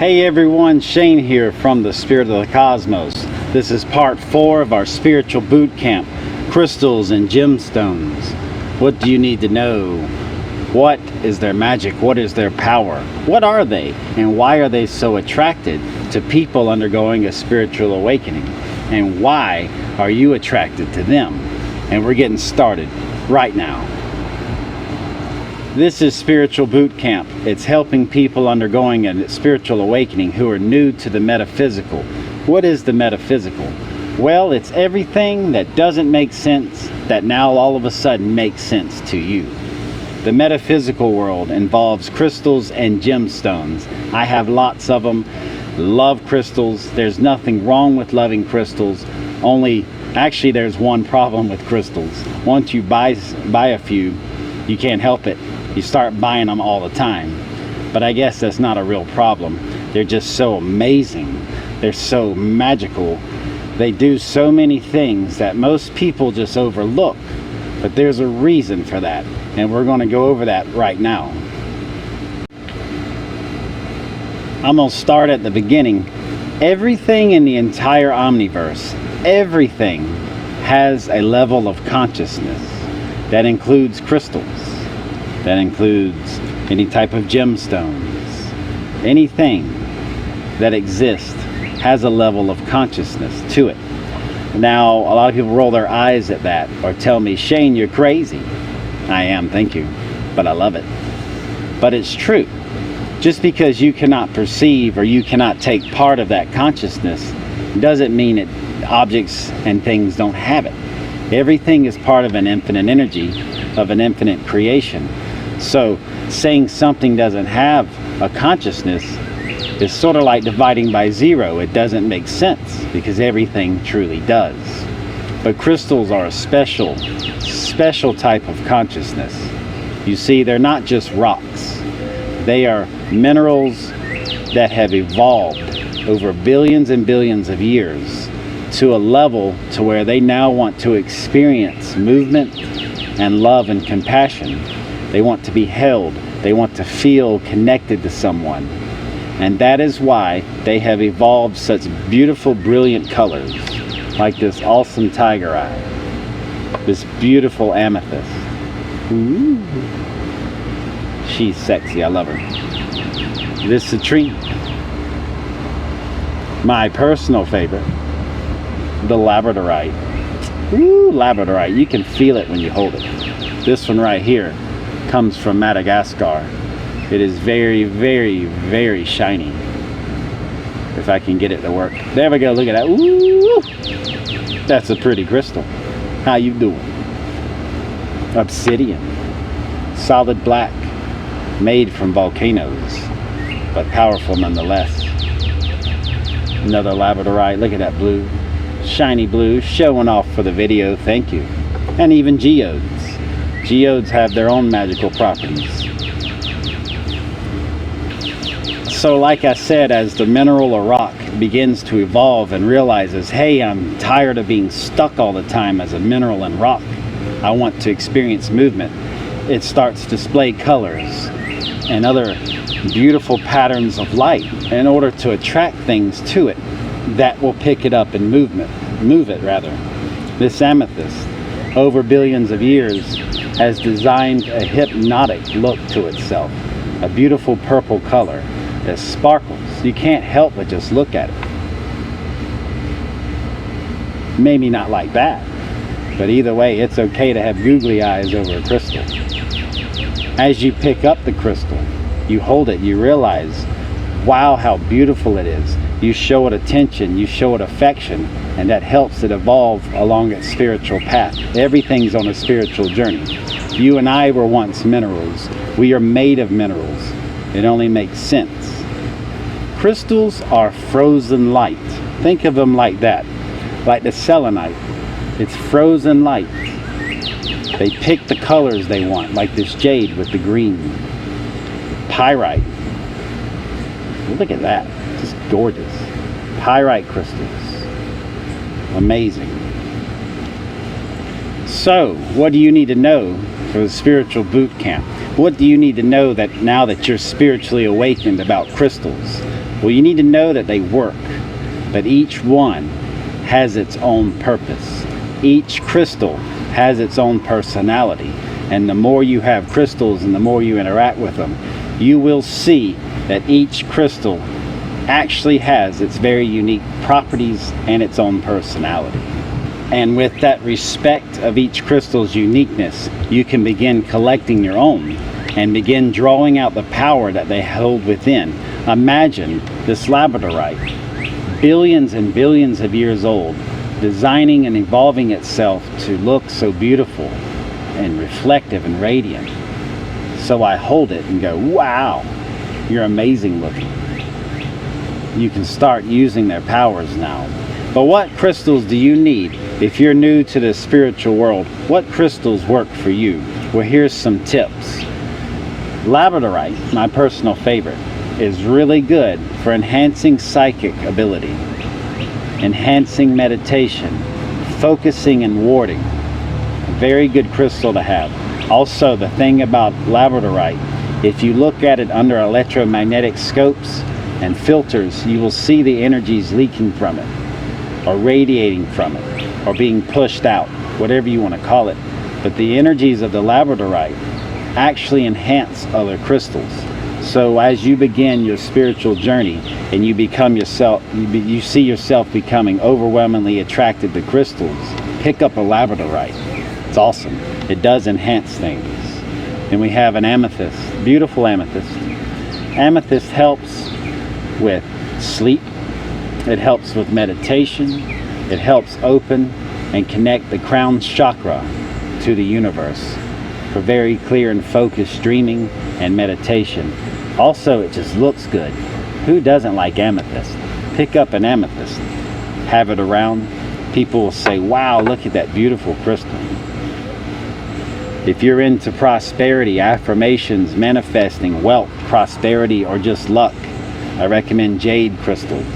Hey everyone, Shane here from the Spirit of the Cosmos. This is part 4 of our spiritual boot camp, crystals and gemstones. What do you need to know? What is their magic? What is their power? What are they? And why are they so attracted to people undergoing a spiritual awakening? And why are you attracted to them? And we're getting started right now. This is Spiritual Boot Camp. It's helping people undergoing a spiritual awakening who are new to the metaphysical. What is the metaphysical? Well, it's everything that doesn't make sense that now all of a sudden makes sense to you. The metaphysical world involves crystals and gemstones. I have lots of them. Love crystals. There's nothing wrong with loving crystals. Actually, there's one problem with crystals. Once you buy a few, you can't help it. You start buying them all the time. But I guess that's not a real problem. They're just so amazing. They're so magical. They do so many things that most people just overlook. But there's a reason for that. And we're going to go over that right now. I'm going to start at the beginning. Everything in the entire omniverse, everything has a level of consciousness. That includes crystals. That includes any type of gemstones. Anything that exists has a level of consciousness to it. Now, a lot of people roll their eyes at that or tell me, Shane, you're crazy. I am, thank you, but I love it. But it's true. Just because you cannot perceive or you cannot take part of that consciousness doesn't mean that objects and things don't have it. Everything is part of an infinite energy, of an infinite creation. So saying something doesn't have a consciousness is sort of like dividing by zero. It doesn't make sense because everything truly does. But crystals are a special type of consciousness. You see, they're not just rocks. They are minerals that have evolved over billions and billions of years to a level to where they now want to experience movement and love and compassion. They want to be held. They want to feel connected to someone. And that is why they have evolved such beautiful, brilliant colors, like this awesome tiger eye, this beautiful amethyst. Ooh. She's sexy, I love her. This citrine, my personal favorite, the labradorite. Ooh, labradorite, you can feel it when you hold it. This one right here comes from Madagascar. It is very, very, very shiny. If I can get it to work. There we go, look at that. Ooh, that's a pretty crystal. How you doing? Obsidian. Solid black. Made from volcanoes. But powerful nonetheless. Another labradorite. Look at that blue. Shiny blue. Showing off for the video. Thank you. And even geodes. Geodes have their own magical properties. So like I said, as the mineral or rock begins to evolve and realizes, hey, I'm tired of being stuck all the time as a mineral and rock. I want to experience movement. It starts to display colors and other beautiful patterns of light in order to attract things to it that will pick it up and move it. This amethyst, over billions of years, has designed a hypnotic look to itself. A beautiful purple color that sparkles. You can't help but just look at it. Maybe not like that, but either way, it's okay to have googly eyes over a crystal. As you pick up the crystal, you hold it, you realize, wow, how beautiful it is. You show it attention, you show it affection, and that helps it evolve along its spiritual path. Everything's on a spiritual journey. You and I were once minerals. We are made of minerals. It only makes sense. Crystals are frozen light. Think of them like that. Like the selenite. It's frozen light. They pick the colors they want, like this jade with the green. Pyrite. Look at that. Just gorgeous. Pyrite crystals. Amazing. So, what do you need to know for the spiritual boot camp? What do you need to know that now that you're spiritually awakened about crystals? Well, you need to know that they work, but each one has its own purpose. Each crystal has its own personality, and the more you have crystals and the more you interact with them, you will see that each crystal actually has its very unique properties and its own personality. And with that respect of each crystal's uniqueness, you can begin collecting your own and begin drawing out the power that they hold within. Imagine this labradorite, billions and billions of years old, designing and evolving itself to look so beautiful and reflective and radiant. So I hold it and go, wow, you're amazing looking. You can start using their powers now. But what crystals do you need if you're new to the spiritual world? What crystals work for you? Well, here's some tips. Labradorite, my personal favorite, is really good for enhancing psychic ability, enhancing meditation, focusing and warding. A very good crystal to have. Also, the thing about labradorite, if you look at it under electromagnetic scopes and filters, you will see the energies leaking from it, or radiating from it, or being pushed out, whatever you want to call it. But the energies of the labradorite actually enhance other crystals. So as you begin your spiritual journey and you become yourself, you see yourself becoming overwhelmingly attracted to crystals, pick up a labradorite. It's awesome. It does enhance things. And we have an amethyst, beautiful amethyst. Amethyst helps with sleep. It helps with meditation. It helps open and connect the crown chakra to the universe for very clear and focused dreaming and meditation. Also, it just looks good. Who doesn't like amethyst? Pick up an amethyst, have it around. People will say, wow, look at that beautiful crystal. If you're into prosperity, affirmations, manifesting, wealth, prosperity, or just luck, I recommend jade crystals.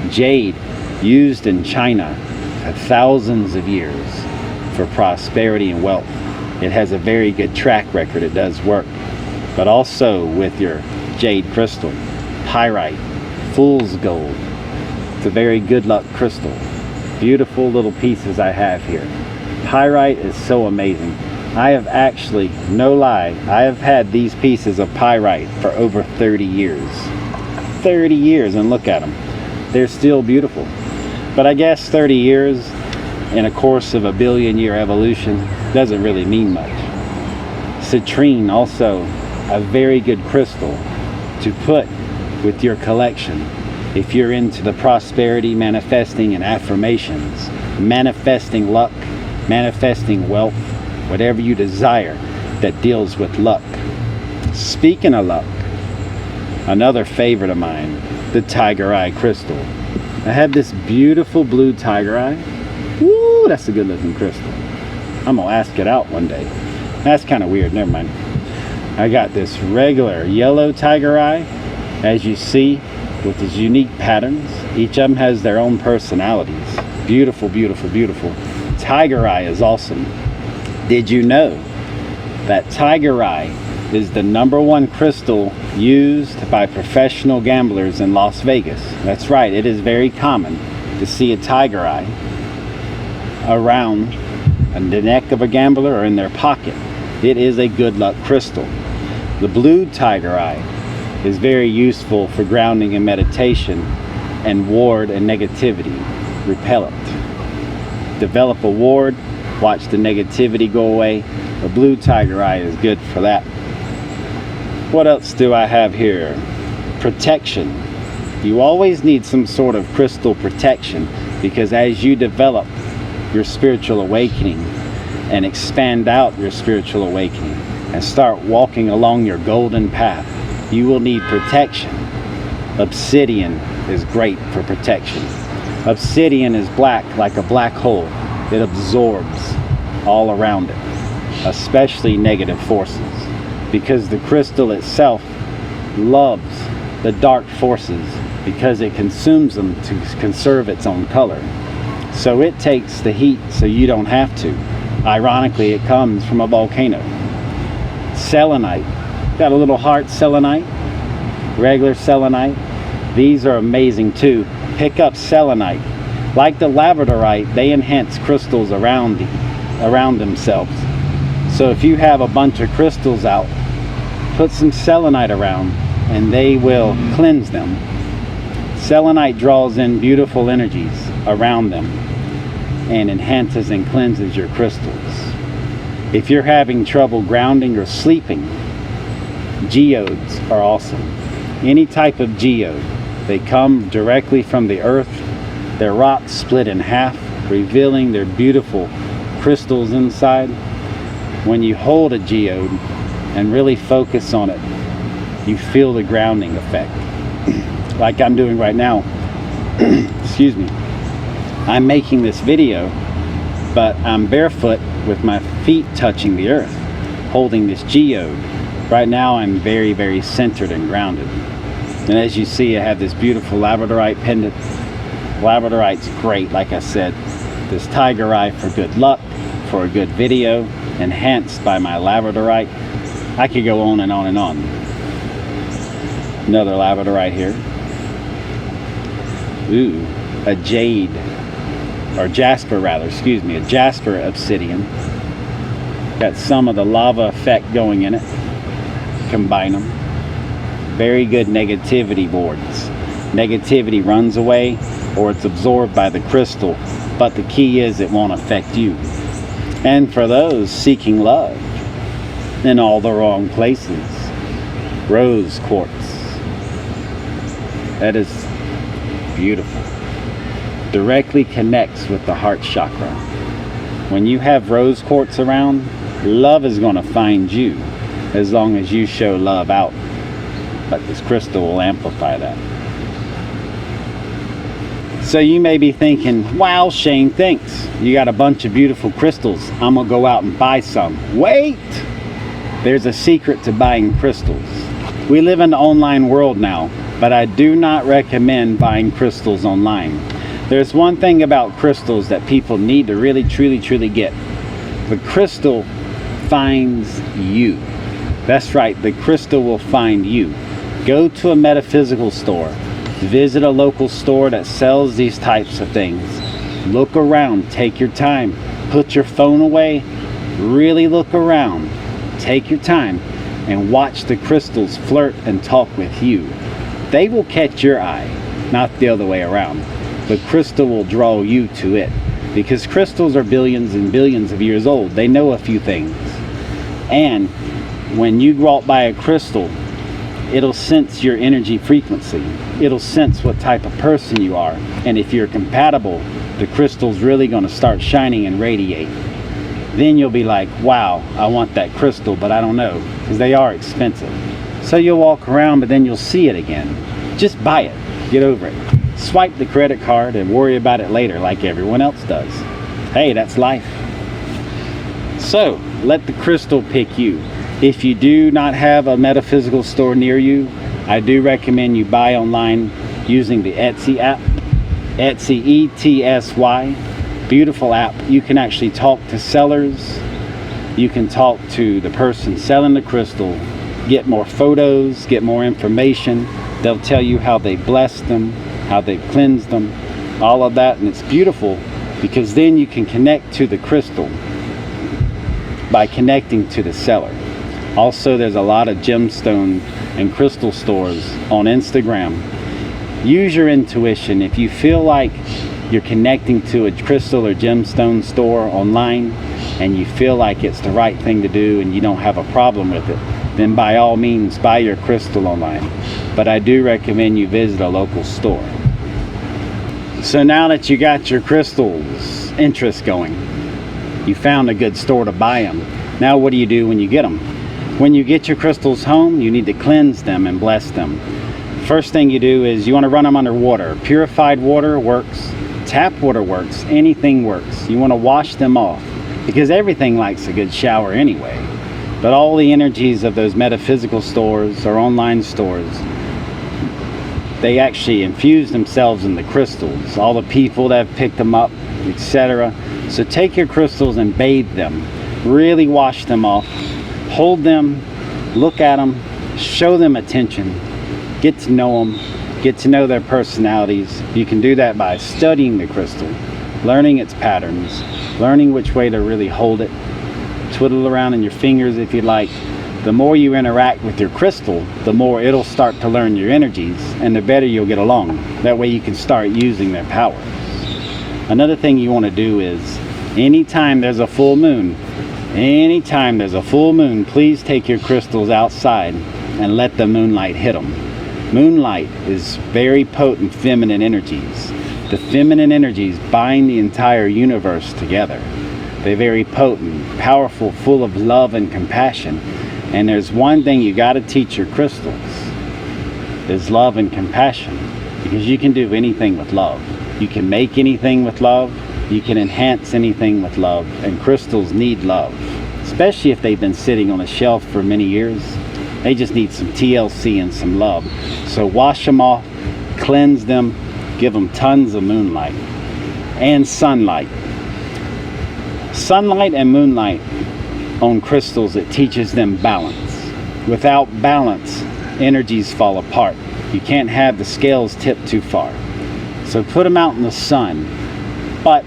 Jade, used in China for thousands of years for prosperity and wealth. It has a very good track record. It does work. But also with your jade crystal, pyrite, fool's gold. It's a very good luck crystal. Beautiful little pieces I have here. Pyrite is so amazing. I have actually, no lie, I have had these pieces of pyrite for over 30 years. 30 years, and look at them. They're still beautiful. But I guess 30 years in a course of a billion-year evolution doesn't really mean much. Citrine, also a very good crystal to put with your collection if you're into the prosperity, manifesting, and affirmations, manifesting luck, manifesting wealth, whatever you desire that deals with luck. Speaking of luck, another favorite of mine, the tiger eye crystal. I have this beautiful blue tiger eye. Woo, that's a good looking crystal. I'm gonna ask it out one day. That's kind of weird, never mind. I got this regular yellow tiger eye, as you see, with these unique patterns. Each of them has their own personalities. Beautiful, beautiful, beautiful. Tiger eye is awesome. Did you know that tiger eye is the #1 crystal used by professional gamblers in Las Vegas? That's right, it is very common to see a tiger eye around the neck of a gambler or in their pocket. It is a good luck crystal. The blue tiger eye is very useful for grounding and meditation and ward and negativity, repel it. Develop a ward, watch the negativity go away. The blue tiger eye is good for that. What else do I have here? Protection. You always need some sort of crystal protection, because as you develop your spiritual awakening and expand out your spiritual awakening and start walking along your golden path, you will need protection. Obsidian is great for protection. Obsidian is black like a black hole. It absorbs all around it, especially negative forces, because the crystal itself loves the dark forces because it consumes them to conserve its own color. So it takes the heat so you don't have to. Ironically, it comes from a volcano. Selenite. Got a little heart selenite, regular selenite, These are amazing too. Pick up selenite. Like the labradorite, they enhance crystals around themselves. So if you have a bunch of crystals out, put some selenite around and they will cleanse them. Selenite draws in beautiful energies around them and enhances and cleanses your crystals. If you're having trouble grounding or sleeping, geodes are awesome. Any type of geode. They come directly from the earth. They're rocks split in half, revealing their beautiful crystals inside. When you hold a geode and really focus on it, you feel the grounding effect. Like I'm doing right now. Excuse me. I'm making this video, but I'm barefoot with my feet touching the earth, holding this geode. Right now I'm very, very centered and grounded. And as you see, I have this beautiful labradorite pendant. Labradorite's great, like I said. This tiger eye for good luck, for a good video, enhanced by my labradorite. I could go on and on and on. Another labradorite here. Ooh, a jade, or jasper rather, excuse me, a jasper obsidian. Got some of the lava effect going in it. Combine them. Very good negativity boards. Negativity runs away or it's absorbed by the crystal, but the key is it won't affect you. And for those seeking love in all the wrong places, rose quartz. That is beautiful. Directly connects with the heart chakra. When you have rose quartz around, love is going to find you as long as you show love out. But this crystal will amplify that. So you may be thinking, wow, Shane, thanks. You got a bunch of beautiful crystals. I'm going to go out and buy some. Wait! There's a secret to buying crystals. We live in the online world now, but I do not recommend buying crystals online. There's one thing about crystals that people need to really, truly get. The crystal finds you. That's right, the crystal will find you. Go to a metaphysical store. Visit a local store that sells these types of things. Look around, take your time. Put your phone away, really look around. Take your time and watch the crystals flirt and talk with you. They will catch your eye, not the other way around. The crystal will draw you to it, because crystals are billions and billions of years old. They know a few things. And when you walk by a crystal, it'll sense your energy frequency. It'll sense what type of person you are. And if you're compatible, the crystal's really going to start shining and radiate. Then you'll be like, wow, I want that crystal, but I don't know, because they are expensive. So you'll walk around, but then you'll see it again. Just buy it. Get over it. Swipe the credit card and worry about it later like everyone else does. Hey, that's life. So, let the crystal pick you. If you do not have a metaphysical store near you, I do recommend you buy online using the Etsy app. Etsy, ETSY. Beautiful app. You can actually talk to sellers. You can talk to the person selling the crystal. Get more photos, get more information. They'll tell you how they blessed them, how they've cleansed them, all of that. And it's beautiful because then you can connect to the crystal by connecting to the seller. Also, there's a lot of gemstone and crystal stores on Instagram. Use your intuition. If you feel like you're connecting to a crystal or gemstone store online and you feel like it's the right thing to do and you don't have a problem with it, then by all means buy your crystal online. But I do recommend you visit a local store. So now that you got your crystals interest going, you found a good store to buy them. Now what do you do when you get them? When you get your crystals home, you need to cleanse them and bless them. First thing you do is you want to run them under water. Purified water works. Tap water works. Anything works. You want to wash them off because everything likes a good shower anyway. But all the energies of those metaphysical stores or online stores, they actually infuse themselves in the crystals. All the people that have picked them up, etc. So take your crystals and bathe them. Really wash them off. Hold them, look at them, show them attention, get to know them, get to know their personalities. You can do that by studying the crystal, learning its patterns, learning which way to really hold it, twiddle around in your fingers if you like. The more you interact with your crystal, the more it'll start to learn your energies, and the better you'll get along. That way you can start using their powers. Another thing you want to do is, anytime there's a full moon, please take your crystals outside and let the moonlight hit them. Moonlight is very potent feminine energies. The feminine energies bind the entire universe together. They're very potent, powerful, full of love and compassion. And there's one thing you got to teach your crystals, is love and compassion. Because you can do anything with love. You can make anything with love. You can enhance anything with love. And crystals need love. Especially if they've been sitting on a shelf for many years. They just need some TLC and some love. So wash them off, cleanse them, give them tons of moonlight and sunlight. Sunlight and moonlight on crystals, it teaches them balance. Without balance, energies fall apart. You can't have the scales tipped too far. So put them out in the sun. But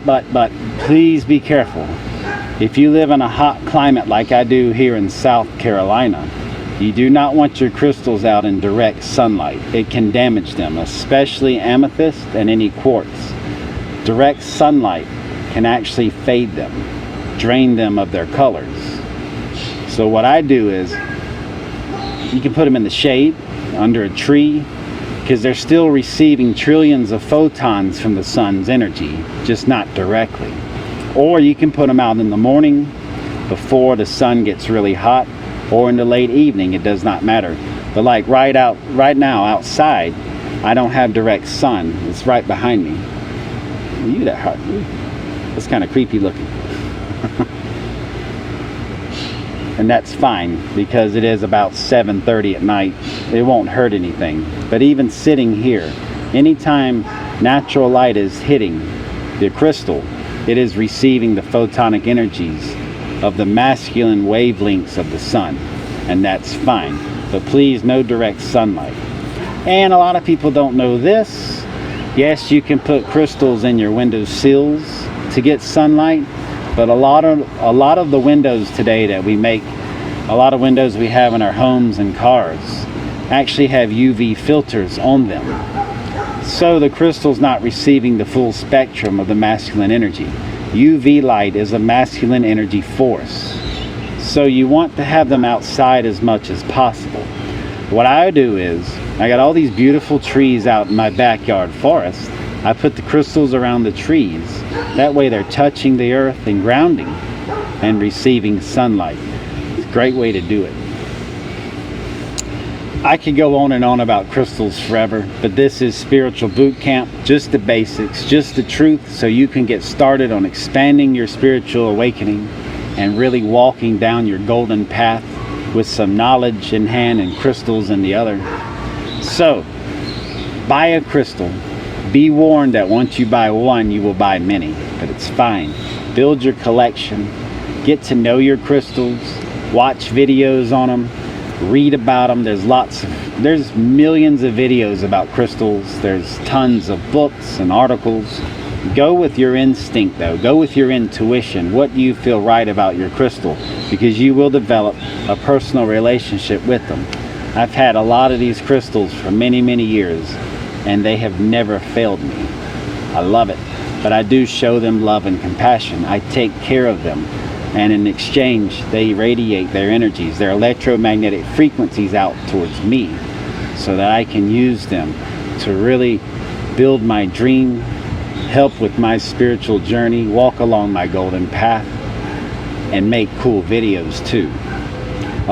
please be careful. If you live in a hot climate like I do here in South Carolina, you do not want your crystals out in direct sunlight. It can damage them, especially amethyst and any quartz. Direct sunlight can actually fade them, drain them of their colors. So what I do is, you can put them in the shade, under a tree, because they're still receiving trillions of photons from the sun's energy, just not directly. Or you can put them out in the morning, before the sun gets really hot, or in the late evening, it does not matter. But like right now outside, I don't have direct sun. It's right behind me. You that hard. That's kind of creepy looking. And that's fine, because it is about 7:30 at night. It won't hurt anything. But even sitting here, anytime natural light is hitting the crystal, it is receiving the photonic energies of the masculine wavelengths of the sun, and that's fine. But please, no direct sunlight. And a lot of people don't know this. Yes, you can put crystals in your window sills to get sunlight, but a lot of the windows today that we make, a lot of windows we have in our homes and cars, actually have UV filters on them. So the crystal's not receiving the full spectrum of the masculine energy. UV light is a masculine energy force. So you want to have them outside as much as possible. What I do is, I got all these beautiful trees out in my backyard forest. I put the crystals around the trees. That way they're touching the earth and grounding and receiving sunlight. It's a great way to do it. I could go on and on about crystals forever, but this is Spiritual Boot Camp, just the basics, just the truth, so you can get started on expanding your spiritual awakening and really walking down your golden path with some knowledge in hand and crystals in the other. So, buy a crystal. Be warned that once you buy one, you will buy many, but it's fine. Build your collection, get to know your crystals, watch videos on them, read about them. There's millions of videos about crystals. There's tons of books and articles. Go with your instinct though. Go with your intuition. What do you feel right about your crystal? Because you will develop a personal relationship with them. I've had a lot of these crystals for many, many years, and they have never failed me. I love it. But I do show them love and compassion. I take care of them. And in exchange, they radiate their energies, their electromagnetic frequencies out towards me, so that I can use them to really build my dream, help with my spiritual journey, walk along my golden path, and make cool videos too.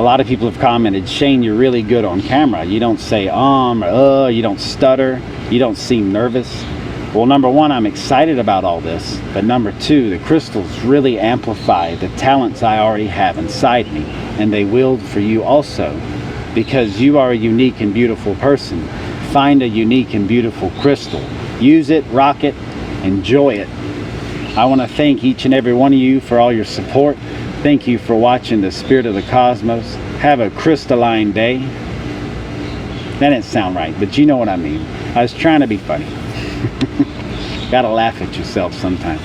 A lot of people have commented, Shane, you're really good on camera. You don't say or you don't stutter, you don't seem nervous. Well, number one, I'm excited about all this, but number two, the crystals really amplify the talents I already have inside me, and they will for you also, because you are a unique and beautiful person. Find a unique and beautiful crystal. Use it, rock it, enjoy it. I want to thank each and every one of you for all your support. Thank you for watching the Spirit of the Cosmos. Have a crystalline day. That didn't sound right, but you know what I mean. I was trying to be funny. Gotta laugh at yourself sometimes.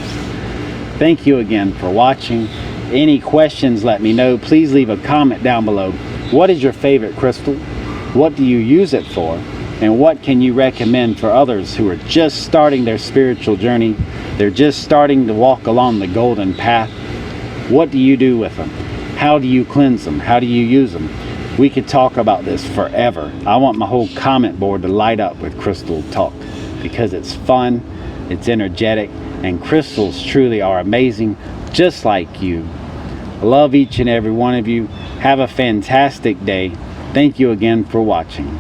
Thank you again for watching. Any questions, let me know. Please leave a comment down below. What is your favorite crystal? What do you use it for? And what can you recommend for others who are just starting their spiritual journey? They're just starting to walk along the golden path. What do you do with them? How do you cleanse them? How do you use them? We could talk about this forever. I want my whole comment board to light up with crystal talk because it's fun, it's energetic, and crystals truly are amazing, just like you. I love each and every one of you. Have a fantastic day. Thank you again for watching.